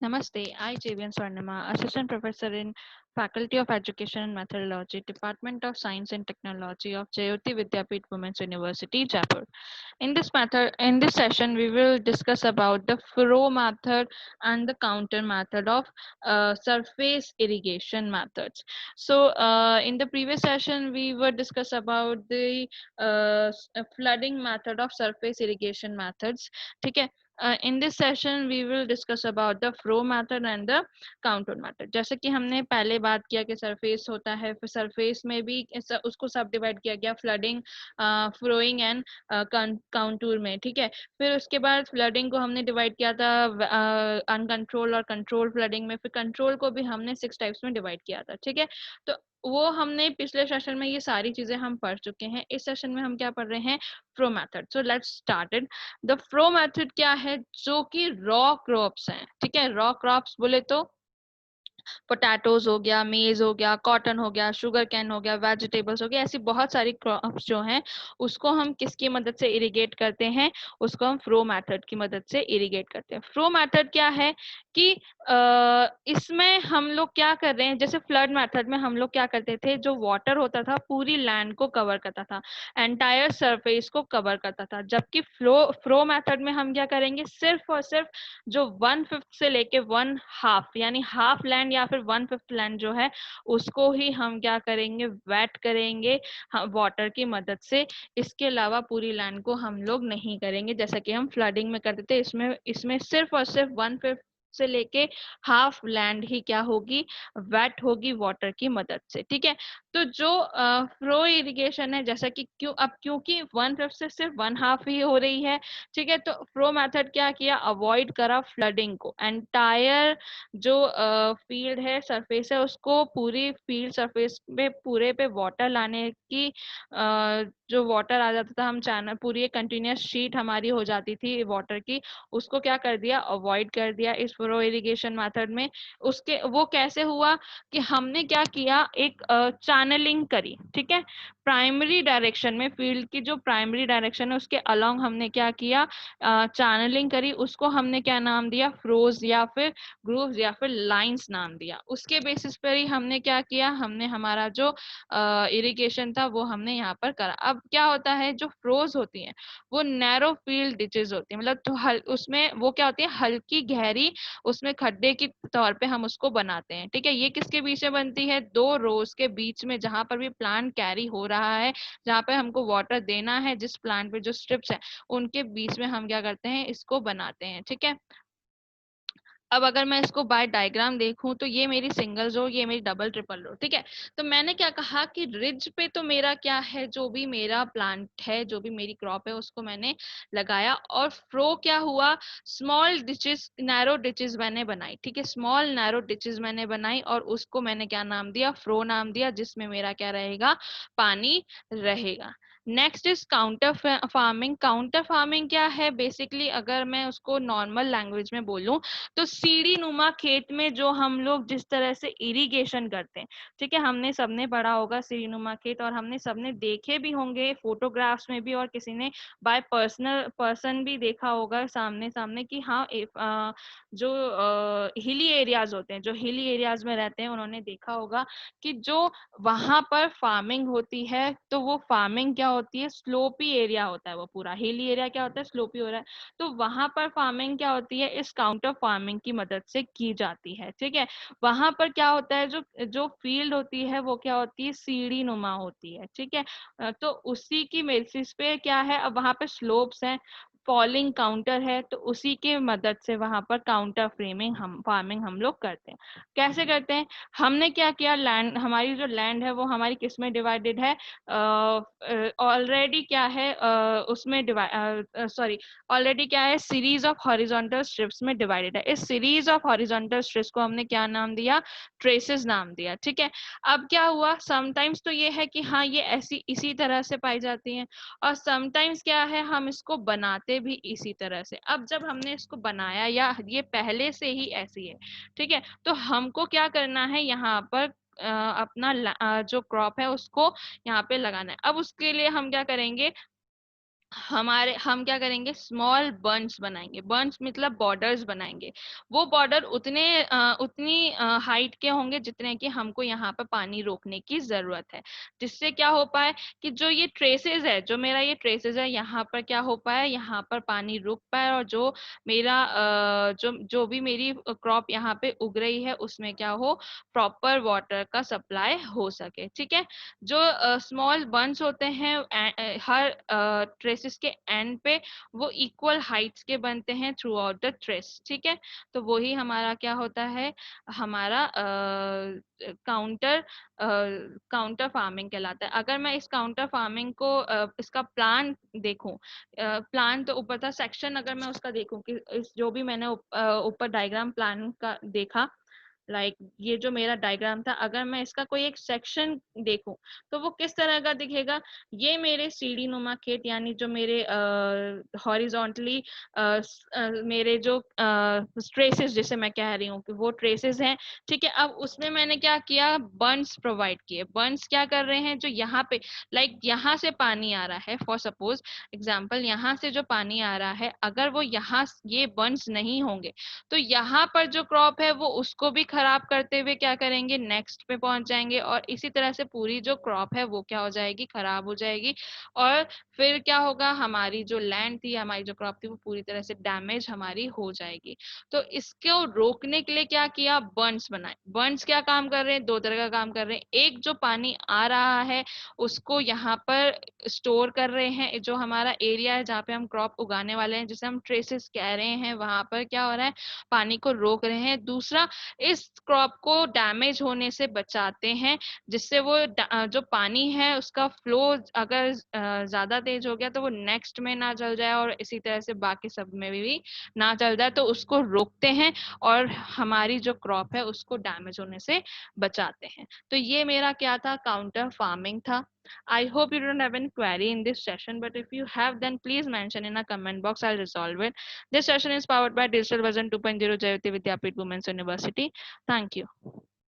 Namaste, I JVN Swarnama, Assistant Professor in Faculty of Education and Methodology, Department of Science and Technology of Jayoti Vidyapeeth Women's University, Jaipur. In this session, we will discuss about the flow method and the counter method of surface irrigation methods. So, in the previous session, we were discuss about the flooding method of surface irrigation methods. ठीक है. In this session we will discuss about the flow method and the contour method. जैसे कि हमने पहले बात किया कि surface होता है, फिर सरफेस में भी उसको सब डिवाइड किया गया फ्लडिंग, फ्लोइंग एंड काउंटूर में. ठीक है. फिर उसके बाद फ्लडिंग को हमने डिवाइड किया था अनकंट्रोल और कंट्रोल फ्लडिंग में. फिर कंट्रोल को भी हमने 6 टाइप्स में डिवाइड किया था. ठीक है. तो वो हमने पिछले सेशन में ये सारी चीजें हम पढ़ चुके हैं. इस सेशन में हम क्या पढ़ रहे हैं? Flow method. So let's started. The flow method क्या है? जो कि रॉ क्रॉप्स हैं. ठीक है. रॉ क्रॉप्स बोले तो पोटैटोज हो गया, मेज हो गया, कॉटन हो गया, शुगर कैन हो गया, वेजिटेबल्स हो गया, ऐसी बहुत सारी क्रॉप्स जो हैं उसको हम किसकी मदद से इरिगेट करते हैं? उसको हम फ्लो मेथड की मदद से इरिगेट करते हैं. फ्लो मेथड क्या है कि इसमें हम लोग क्या कर रहे हैं? जैसे फ्लड मेथड में हम लोग क्या करते थे? जो वाटर होता था पूरी लैंड को कवर करता था, एंटायर सरफेस को कवर करता था. जबकि फ्लो मेथड में हम क्या करेंगे? सिर्फ और सिर्फ जो 1/5 से लेके 1/2 यानी हाफ लैंड या फिर 1/5 लैंड जो है उसको ही हम क्या करेंगे? वेट करेंगे वाटर की मदद से. इसके अलावा पूरी लैंड को हम लोग नहीं करेंगे जैसा कि हम फ्लडिंग में करते थे. इसमें इसमें सिर्फ और सिर्फ 1/5 से लेके हाफ लैंड ही क्या होगी? वेट होगी वाटर की मदद से. ठीक है. तो जो फ्लो इरिगेशन है, जैसा कि क्योंकि 1/5 से सिर्फ 1/2 ही हो रही है. ठीक है. तो फ्लो मेथड क्या किया? अवॉइड करा फ्लडिंग को. एंटायर जो फील्ड है, सरफेस है, उसको पूरी फील्ड सरफेस पे पूरे पे वाटर लाने की जो वाटर आ जाता था, हम चैनल पूरी एक कंटिन्यूस शीट हमारी हो जाती थी वाटर की, उसको क्या कर दिया? अवॉइड कर दिया इस फ्लो इरिगेशन मेथड में. उसके वो कैसे हुआ कि हमने क्या किया? एक चैनलिंग करी. ठीक है. प्राइमरी डायरेक्शन में, फील्ड की जो प्राइमरी डायरेक्शन है उसके अलोंग हमने क्या किया? चैनलिंग करी. उसको हमने क्या नाम दिया? फ्रोज या फिर ग्रूव्स या फिर लाइंस नाम दिया. उसके बेसिस पर ही हमने क्या किया? हमने हमारा जो इरिगेशन था वो हमने यहाँ पर करा. अब क्या होता है? जो फ्रोज होती हैं वो नैरो फील्ड डिचेज होती है, मतलब तो उसमें वो क्या होती है? हल्की गहरी, उसमें खड्डे के तौर पे हम उसको बनाते हैं. ठीक है. ये किसके बीच में बनती है? दो रोज के बीच में, जहां पर भी प्लांट कैरी हो रहा है, जहां पे हमको वाटर देना है, जिस प्लांट पे जो स्ट्रिप्स है उनके बीच में हम क्या करते हैं? इसको बनाते हैं. ठीक है. अब अगर मैं इसको बाय डायग्राम देखूं तो ये मेरी सिंगल रो, ये मेरी डबल ट्रिपल रो. ठीक है. तो मैंने क्या कहा कि रिज पे तो मेरा क्या है? जो भी मेरा प्लांट है, जो भी मेरी क्रॉप है, उसको मैंने लगाया. और फ्रो क्या हुआ? स्मॉल डिचेस, नैरो डिचेस मैंने बनाई. ठीक है. स्मॉल नैरो डिचेस मैंने बनाई और उसको मैंने क्या नाम दिया? फ्रो नाम दिया, जिसमें मेरा क्या रहेगा? पानी रहेगा. Next is counter farming. Counter farming क्या है? बेसिकली अगर मैं उसको नॉर्मल लैंग्वेज में बोलूं तो सीढ़ी नुमा खेत में जो हम लोग जिस तरह से इरिगेशन करते हैं. ठीक है. हमने सबने पढ़ा होगा सीढ़ी नुमा खेत, और हमने सबने देखे भी होंगे फोटोग्राफ्स में भी, और किसी ने बाय पर्सन भी देखा होगा सामने सामने कि हाँ, जो हिली एरियाज होते हैं, जो हिली एरियाज में रहते हैं, उन्होंने देखा होगा कि जो वहां पर फार्मिंग होती है तो वो फार्मिंग क्या होती है? स्लोपी एरिया होता है. वो पूरा हिली एरिया क्या होता है? स्लोपी हो रहा है. तो वहां पर फार्मिंग क्या होती है? इस काउंटर फार्मिंग की मदद से की जाती है. ठीक है. वहां पर क्या होता है? जो जो फील्ड होती है वो क्या होती है? सीढ़ी नुमा होती है. ठीक है. तो उसी की बेसिस पे क्या है? अब वहां पे स्लोप्स हैं, फॉलिंग काउंटर है, तो उसी के मदद से वहां पर काउंटर फ्रेमिंग हम फार्मिंग हम लोग करते हैं. कैसे करते हैं? हमने क्या किया? लैंड, हमारी जो लैंड है वो हमारी किस में डिवाइडेड है? ऑलरेडी क्या है? उसमें डिवाइड सॉरी ऑलरेडी क्या है? सीरीज ऑफ हॉरिजॉन्टल स्ट्रिप्स में डिवाइडेड है. इस सीरीज ऑफ हॉरिजॉन्टल स्ट्रिप्स को हमने क्या नाम दिया? ट्रेसेस नाम दिया. ठीक है. अब क्या हुआ? समटाइम्स तो ये है कि हाँ, ये ऐसी इसी तरह से पाई जाती हैं, और समटाइम्स क्या है? हम इसको बनाते भी इसी तरह से. अब जब हमने इसको बनाया या ये पहले से ही ऐसी है, ठीक है, तो हमको क्या करना है? यहाँ पर अपना जो क्रॉप है उसको यहाँ पे लगाना है. अब उसके लिए हम क्या करेंगे? हम क्या करेंगे, स्मॉल बर्न्स बनाएंगे। बर्न्स मतलब बॉर्डर्स बनाएंगे। वो बॉर्डर उतनी हाइट के होंगे जितने कि हमको यहाँ पर पानी रोकने की जरूरत है, जिससे क्या हो पाए कि जो ये ट्रेसेस है, जो मेरा ये ट्रेसेस है, यहाँ पर क्या हो पाए, यहाँ पर पानी रुक पाए, और जो मेरा जो जो भी मेरी क्रॉप यहाँ पे उग रही है उसमें क्या हो, प्रॉपर वाटर का सप्लाई हो सके। ठीक है। जो स्मॉल बंच होते हैं हर ट्रेसेस के एंड पे, वो इक्वल हाइट्स के बनते हैं थ्रू आउट द ट्रेस। ठीक है। तो वही हमारा क्या होता है, हमारा काउंटर काउंटर फार्मिंग कहलाता है। अगर मैं इस काउंटर फार्मिंग को इसका प्लान देखूं, प्लान तो ऊपर था, सेक्शन अगर मैं उसका देखूं कि इस जो भी मैंने ऊपर डायग्राम प्लान का देखा, ये जो मेरा डायग्राम था, अगर मैं इसका कोई एक सेक्शन देखूं तो वो किस तरह का दिखेगा। ये मेरे सीढ़ी नुमा खेत, यानी जो मेरे हॉरिजॉन्टली मेरे जो ट्रेसेस जिसे मैं कह रही हूँ कि वो ट्रेसेस हैं। ठीक है। अब उसमें मैंने क्या किया, बर्न्स प्रोवाइड किए। बर्न्स क्या कर रहे हैं, जो यहाँ पे यहाँ से पानी आ रहा है, फॉर सपोज एग्जाम्पल, यहाँ से जो पानी आ रहा है, अगर वो यहाँ ये बर्न्स नहीं होंगे तो यहाँ पर जो क्रॉप है वो उसको भी खराब करते हुए क्या करेंगे, नेक्स्ट पे पहुंच जाएंगे, और इसी तरह से पूरी जो क्रॉप है वो क्या हो जाएगी, खराब हो जाएगी। और फिर क्या होगा, हमारी जो लैंड थी, हमारी जो क्रॉप थी, वो पूरी तरह से डैमेज हमारी हो जाएगी। तो इसको रोकने के लिए क्या किया, बर्न्स बनाए। बर्न्स क्या काम कर रहे हैं, दो तरह का काम कर रहे हैं। एक, जो पानी आ रहा है उसको यहाँ पर स्टोर कर रहे हैं, जो हमारा एरिया है जहाँ पे हम क्रॉप उगाने वाले हैं, जिसे हम ट्रेसेस कह रहे हैं, वहां पर क्या हो रहा है, पानी को रोक रहे हैं। दूसरा, इस क्रॉप को डैमेज होने से बचाते हैं, जिससे वो जो पानी है उसका फ्लो अगर ज्यादा तेज हो गया तो वो नेक्स्ट में ना चल जाए, और इसी तरह से बाकी सब में भी ना चल जाए, तो उसको रोकते हैं और हमारी जो क्रॉप है उसको डैमेज होने से बचाते हैं। तो ये मेरा क्या था, काउंटर फार्मिंग था। I hope you don't have any query in this session, but if you have, then please mention in a comment box. I'll resolve it. This session is powered by Digital Version 2.0 Jayoti Vidyapeeth Women's University. Thank you.